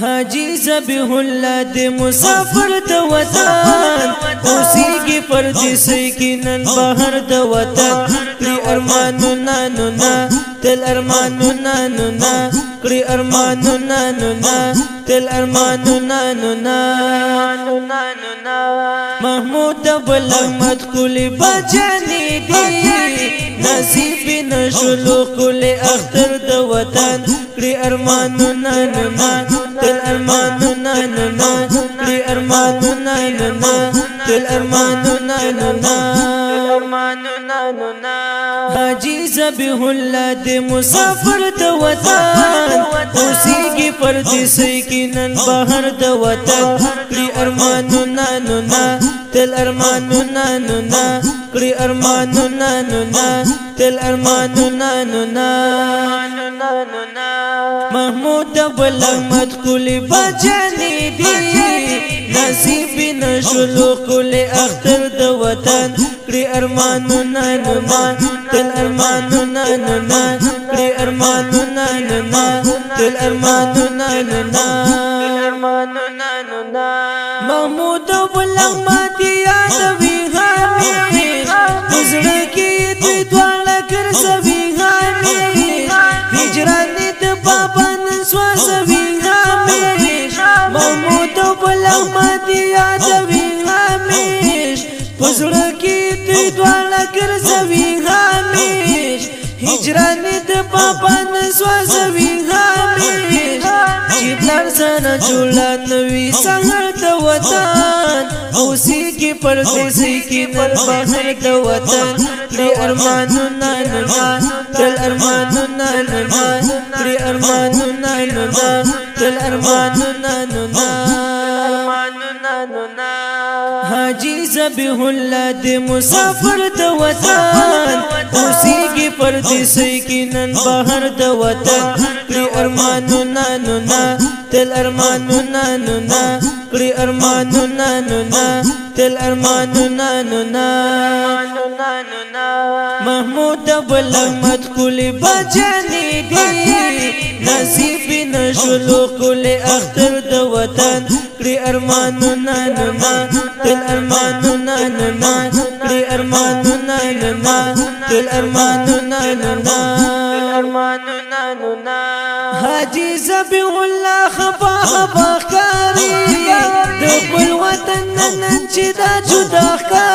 حاجی ذبیح الله د مسافر د وطن اوسیږي پردیسی کې نن بهر د وطن کړي ارمانونه نونه تل ارمانونه نونه کړي ارمانونه نونه تل ارمانونه نونه محمود بل احمد کلی بچانی دی نصیب نشلو کلی اختر د وطن کړي ارمانونه نونه تل ارمانونه نونه کړي ارمانونه نونه تل ارمانونه نونه حاجی ذبیح الله د مسافر د وطن اوسیږي پردیسی کې نن بهر د وطن کړي ارمانونه نونه تل ارمانونه نونه کړي ارمانونه نونه تل ارمانونه نونه محمود بل احمد کلی بچانی دی نصیب نشلو کلی اختر د وطن کړي ارمانونه نونه تل ارمانونه نونه کړي ارمانونه نونه تل ارمانونه نونه محمود بل احمد یادوي همیش زړه کې دې دواړه ګرځوي همیش هجران د بابا نن سوځوي همیش محمود بل احمد یادوي همیش زړه کې دې دواړه ګرځوي همیش هجران د بابا نن سوځوي همیش جبلان سره جوړه نوي سهار د وطن اوسیږي پردیسی کې نن بهر د وطن کړي ارمانونه نونه تل ارمانونه نونه کړي ارمانونه نونه تل ارمانونه نونه حاجی ذبیح الله د مسافر د وطن اوسیږي پردیسی کې نن بهر د وطن کړي ارمانونه نونه تل ارمانونه نونه کړي ارمانونه نونه تل ارمانونه نونه محمود بل احمد کلی بچانی دی نصیب نشلو کلی اختر د وطن کړي ارمانونه نونه تل ارمانونه نونه کړي ارمانونه نونه تل ارمانونه نونه حاجی ذبیح الله خفا خفا ښکاري د خپل وطن نن چې دا جدا ښکاري